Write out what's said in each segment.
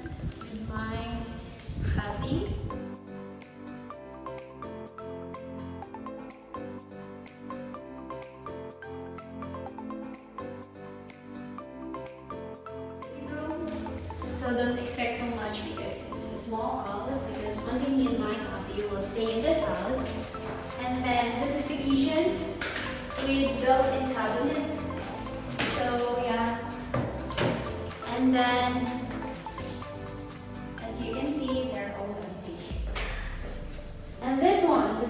with my hubby. So don't expect too much because it's a small house, because only me and my hubby will stay in this house. And then this is the kitchen with built-in cabinet. So yeah. And then as you can see, they're all empty. And this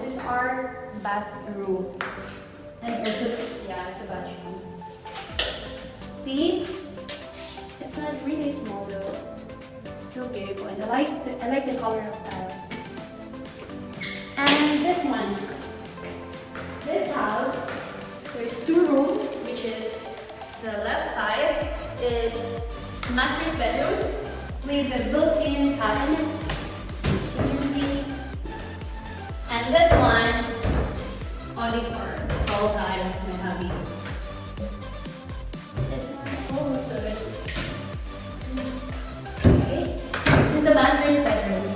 is our bathroom. And also, yeah, it's a bathroom. See? It's not really small though. It's still beautiful, and I like the color of the house. And this one, this house, there's 2 rooms, which is the left side is master's bedroom with a built-in cabinet, as you can see. And this one is only for all time my hubby. This one, oh, there's. Okay, this is the master's bedroom.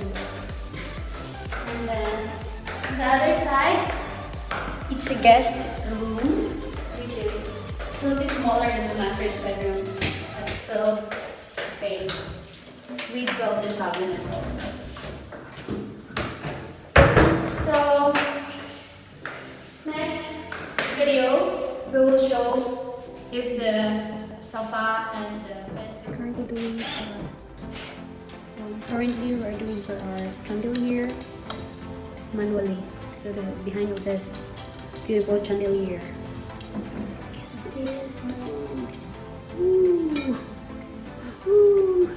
And then the other side, it's a guest room, which is still a bit smaller than the master's bedroom, but still okay. With built-in cabinet also. So next video, we will show if the sofa and the bed. Currently we're doing for our chandelier manually. So the behind of this beautiful chandelier. Guess it is. Ooh. Ooh.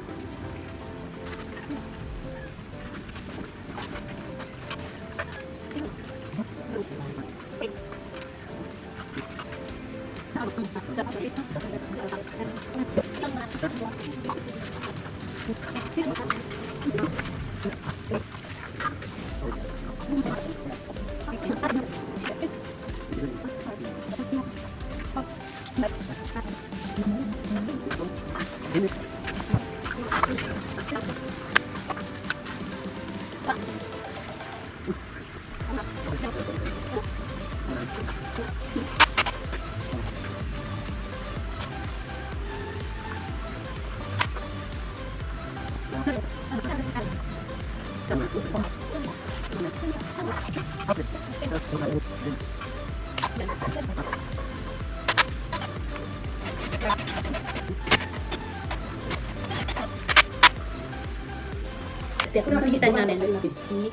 Ito yung stand namin. See?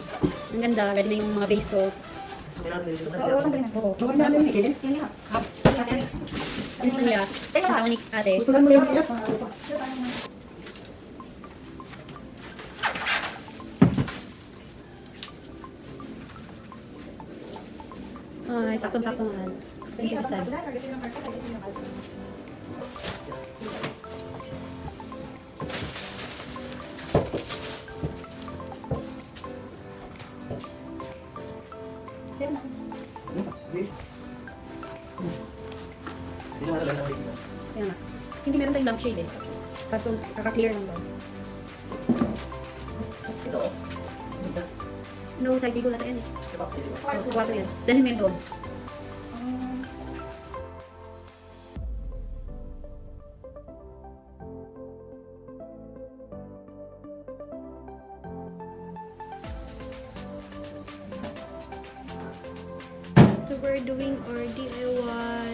Ang ganda. Ready na yung mga base coat. Oo. Yung gusto niya. Kasama ni ate. Ay, saktong-sakto nga. Thank you, Stan. Kaya nga. Hindi meron tayong lampshade eh. Kaso kaka-clear lang daw. Ito. No, side table natin yan eh. So, kwarto yan. Dahil may doon. So we're doing our DIY.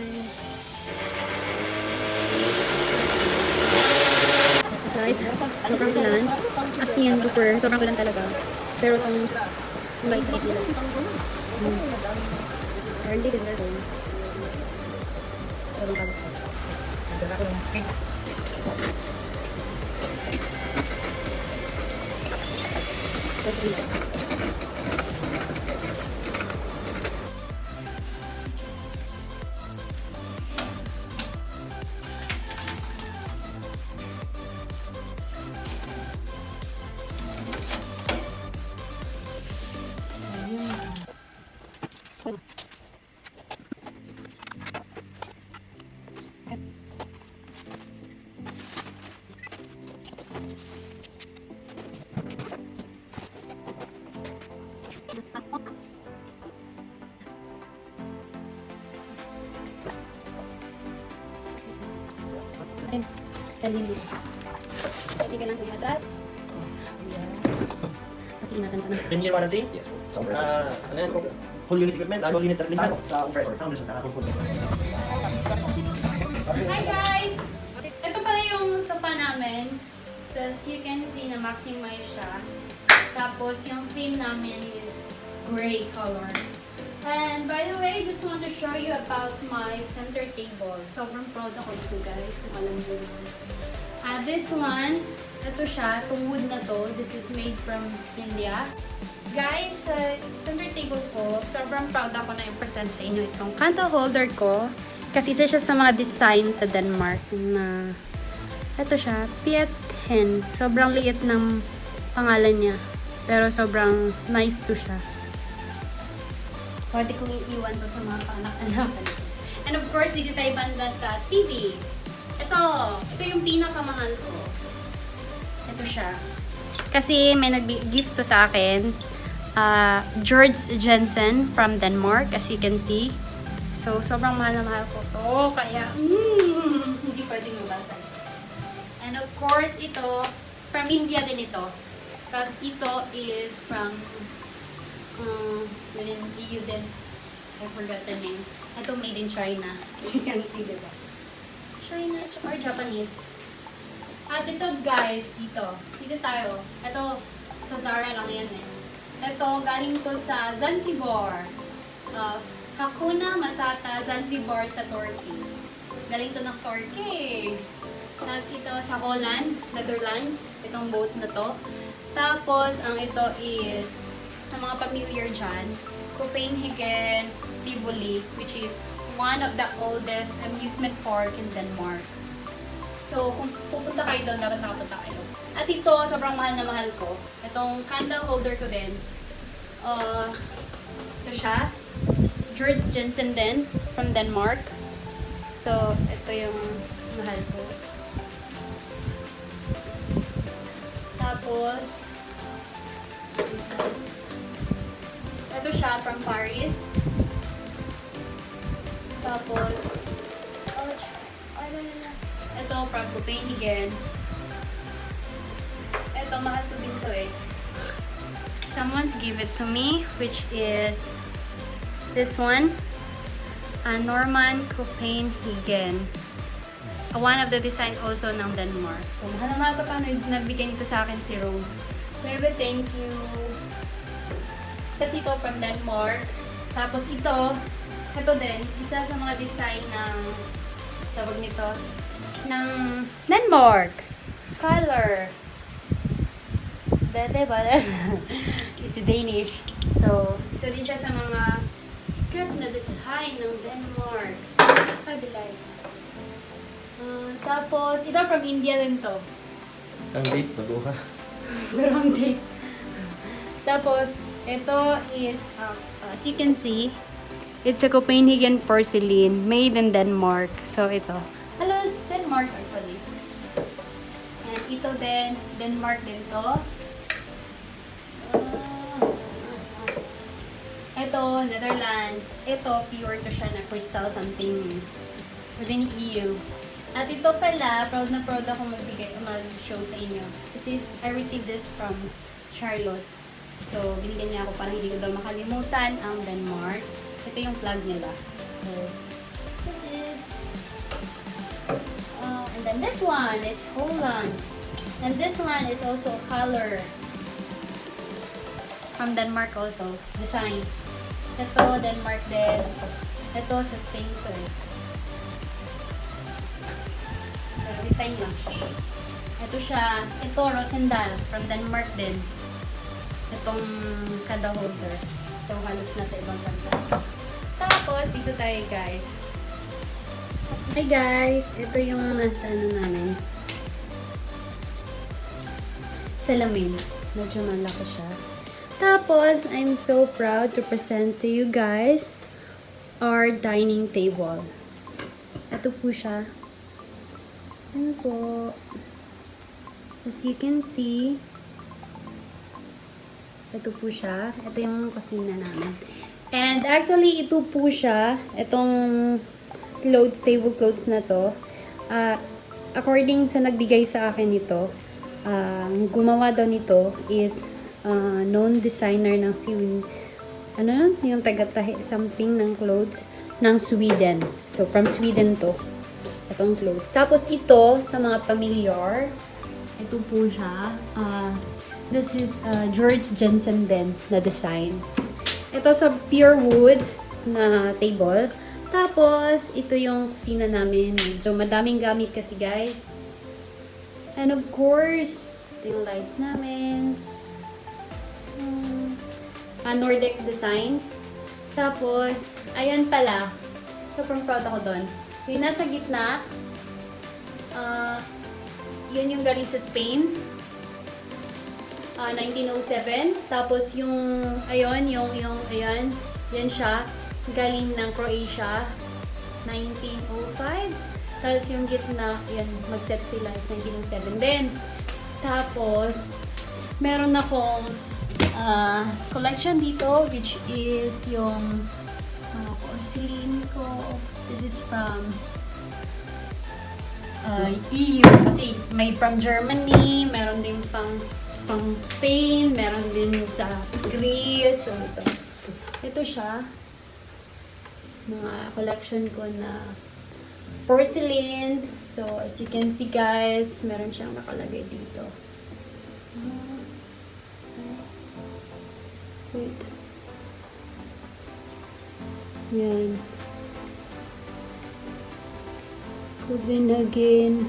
Guys, sobrang ulan. As in, super, sobrang ulan talaga. Pero itong light lang. Early din na doon. Sobrang pagod. Kalimit. Pwede ka lang sa atras. Ayan. Pakiingatan pa na. 10-year warranty? Yes. Ano yan? Whole unit equipment? Whole unit replacement? Sa compressor. Hi guys! Ito pala yung sofa namin. As you can see na maximize siya. Tapos yung theme namin is gray color. And by the way, I just want to show you about my center table. Sobrang proud ako dito guys. Kung alam nyo naman. This one, ito siya, itong wood na to. This is made from India. Guys, center table ko, sobrang proud ako na i-present sa inyo itong candle holder ko. Kasi isa siya sa mga design sa Denmark na, ito siya, Piet Hen. Sobrang liit ng pangalan niya. Pero sobrang nice to siya. Pwede kong iiwan to sa mga paanak-anakan. And of course, dito tayo banda sa TV. Ito yung pinakamahal ko. Ito siya. Kasi may nag-gift to sa akin. George Jensen from Denmark, as you can see. So, sobrang mahal na mahal ko to. Kaya, hindi pwedeng mabasa. And of course, ito, from India din ito. Tapos ito is from within EU din. I forgot the name. Ito made in China. As you can see, diba? China or Japanese. At ito guys, dito tayo. Ito, sa Zara lang yan eh. Ito, galing to sa Zanzibar. Hakuna Matata, Zanzibar sa Turkey. Galing to ng Turkey. Tapos ito sa Holland, Netherlands. Itong boat na to. Tapos, ang ito is, sa mga familiar dyan, Copenhagen, Tivoli, which is one of the oldest amusement park in Denmark. So, kung pupunta kayo doon, dapat nakapunta kayo. At ito, sobrang mahal na mahal ko. Itong candle holder ko din. Ito siya. George Jensen din, from Denmark. So, ito yung mahal ko. Tapos, ito siya from Paris. Tapos, ito from Copenhagen. Ito, mahal ko din to eh. Someone's give it to me, which is this one. Norman Copenhagen. One of the design also ng Denmark. So, mahal na mahal ko pa nagbigay nito sa akin si Rose. Baby, thank you. Kasi ito from Denmark. Tapos ito din, isa sa mga design ng, tawag nito, ng Denmark. Color. Dede ba? It's Danish. So, isa din siya sa mga sikat na design ng Denmark. Kabilay. Tapos, ito from India din to. Ang date, baguha. Pero ang date. Tapos, ito is, as you can see, it's a Copenhagen porcelain made in Denmark. So, ito. Halos Denmark actually. And ito din, Denmark din to. Ito, Netherlands. Ito, pure to siya na crystal something within EU. At ito pala, proud na proud ako mag-show sa inyo. I received this from Charlotte. So, binigyan niya ako para hindi ko daw makalimutan ang Denmark. Ito yung plug nila. So, this is... and then this one, it's Holland. And this one is also a color. From Denmark also. Design. Ito, Denmark din. Ito, sa Spain to eh. Design lang siya. Ito siya. Ito, Rosendal. From Denmark din. Itong candle holder. So, halos na sa ibang bansa. Tapos, dito tayo guys. Hi guys! Ito yung nasa ano namin. Salamin. Medyo malaki siya. Tapos, I'm so proud to present to you guys our dining table. Ito po siya. Ano po? As you can see, ito po siya. Ito yung kusina namin. And actually, ito po siya. Itong clothes, table clothes na to. according sa nagbigay sa akin nito, gumawa daw nito is known designer ng yung taga-tahi something ng clothes ng Sweden. So, from Sweden to. Itong clothes. Tapos ito, sa mga familiar, ito po siya. This is George Jensen din na design. Ito sa pure wood na table. Tapos, ito yung kusina namin. Medyo madaming gamit kasi, guys. And of course, ito yung lights namin. Nordic design. Tapos, ayan pala. Sobrang proud ako doon. Yung nasa gitna, yun yung galing sa Spain. 1907. Tapos yung, ayan, yan siya. Galing ng Croatia. 1905. Tapos yung gitna, yan, mag-set sila is 1907 din. Tapos, meron akong collection dito, which is yung porcelain ko. This is from EU. Kasi may from Germany, meron din pang Spain, meron din sa Greece. So, ito siya. Mga collection ko na porcelain. So, as you can see, guys, meron siyang nakalagay dito. Wait. Yan. Copenhagen.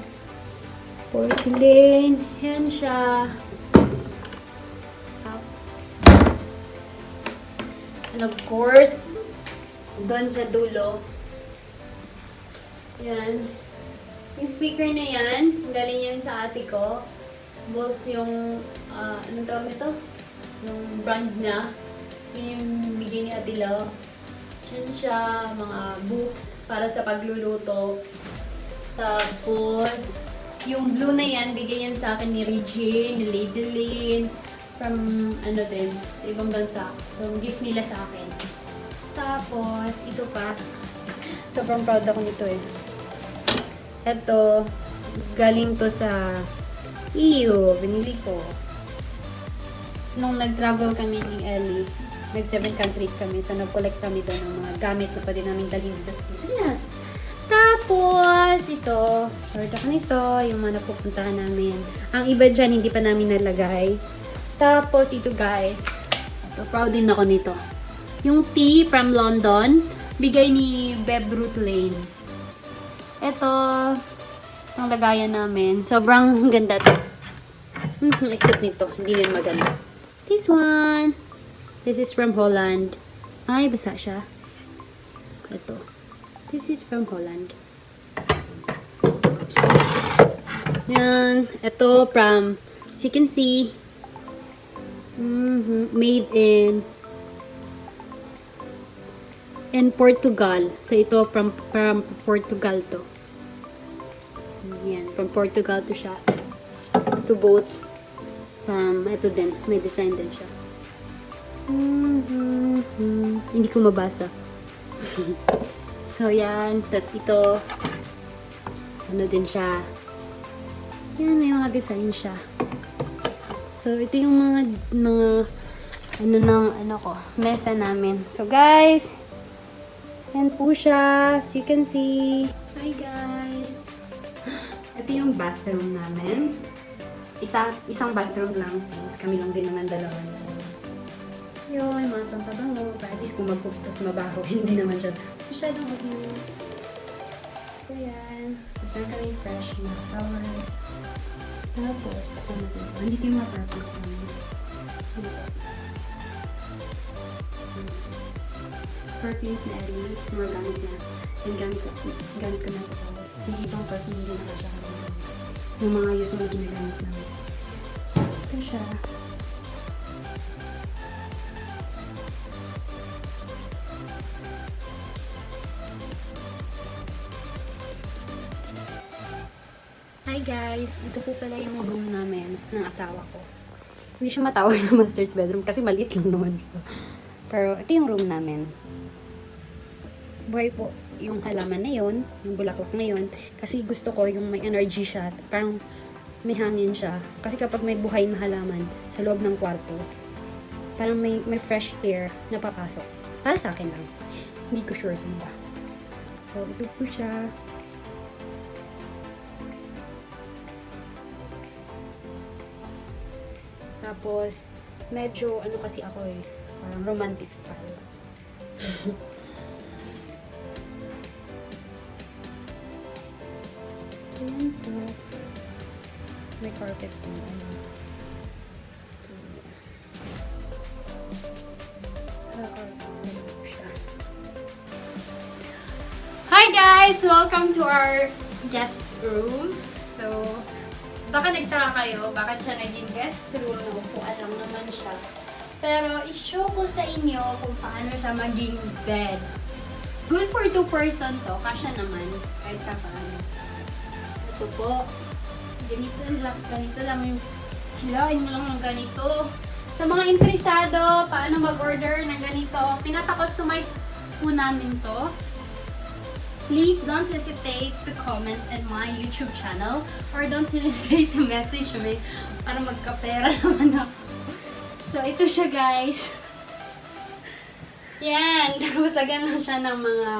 Porcelain. Yan siya. And of course, doon sa dulo. Yan. Yung speaker na yan, galing yan sa ate ko. Both yung, anong tawag ito? Yung brand niya. Yun yung bigay ni Ate Lo. Yan siya, mga books para sa pagluluto. Tapos, yung blue na yan, bigay yan sa akin ni Regine, ni Lady Lynn, from ano din, sa ibang bansa. So, gift nila sa akin. Tapos, ito pa. Sobrang proud ako nito eh. Ito, galing to sa EU. Binili ko. Nung nag-travel kami ni Ellie, nag 7 countries kami, so nag-collect kami doon ng mga gamit na pwede namin dalhin dito sa Pilipinas. Tapos, ito, order ko nito, yung mga napupuntahan namin. Ang iba dyan, hindi pa namin nalagay. Tapos, ito guys, ito, proud din ako nito. Yung tea from London, bigay ni Beb Ruth Lane. Ito, ang lagayan namin. Sobrang ganda to. Except nito, hindi rin maganda. This one. This is from Holland. Ay, basa siya. Ito. This is from Holland. Yan. Ito from, as you can see, made in Portugal. So, ito from Portugal to. Yan. From Portugal to siya. To both. Ito din. May design din siya. Hindi ko mabasa. So, yan. Tapos ito. Ano din siya. Yan. May mga design siya. So, ito yung mesa namin. So, guys. Yan po siya. As you can see. Hi, guys. Ito yung bathroom namin. Isang bathroom lang since kami lang din naman dalawa nito. Yun, mga pampabango. Para at least kung mag-post tapos mabaho, hindi naman siya masyadong mag-use. So yan. Tapos na kami fresh na flower. Tapos, pasama dito. Andito yung mga perfumes namin. Perfumes na Ellie. Mga gamit na. Yung gamit ko na ito. Tapos, yung ibang perfume hindi na siya. Yung mga usual na ginagamit namin. Ito siya. Hi guys! Ito po pala yung room namin ng asawa ko. Hindi siya matawag na master's bedroom kasi maliit lang naman. Pero ito yung room namin. Buhay po. yung halaman na yon, yung bulaklak na yon, kasi gusto ko yung may energy siya, parang may hangin siya. Kasi kapag may buhay na halaman sa loob ng kwarto, parang may fresh air na papasok. Para sa akin lang. Hindi ko sure sa iba. So, ito po siya. Tapos, medyo, ano kasi ako eh, parang romantic style. So, yun po. May carpet po. Hi guys! Welcome to our guest room. So, baka nagtaka kayo, bakit siya naging guest room? Naupuan lang naman siya. Pero, i-show ko sa inyo kung paano siya maging bed. Good for 2 person to. Kasya naman. Kahit ka paano. Ito po. Ganito lang yung hilain mo lang ng ganito. Sa mga interesado, paano mag-order ng ganito, pinapa-customize po namin to. Please don't hesitate to comment in my YouTube channel or don't hesitate to message me para magkapera naman ako. So, ito siya guys. Yan. Tapos lagyan lang siya ng mga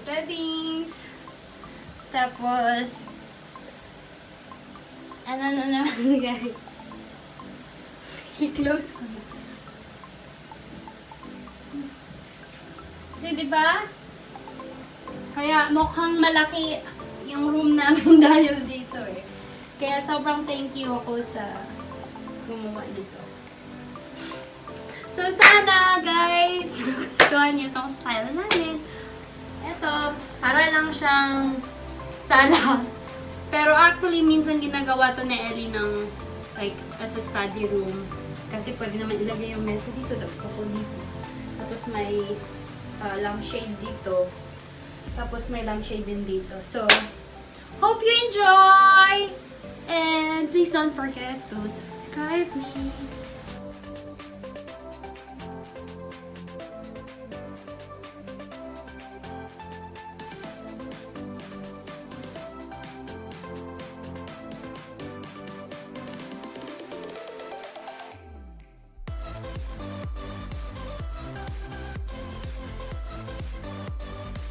beddings. Tapos, ano naman guys. I-close ko na. Kasi diba? Kaya mukhang malaki yung room namin dahil dito eh. Kaya sobrang thank you ako sa gumawa nito. So sana guys, gustuhan niyo itong style namin. Ito, para lang siyang sala. Pero actually, minsan ginagawa to ni Ellie ng like as a study room. Kasi pwede naman ilagay yung mesa dito, tapos ako dito. Tapos may lampshade dito. Tapos may lampshade din dito. So, hope you enjoy! And please don't forget to subscribe me.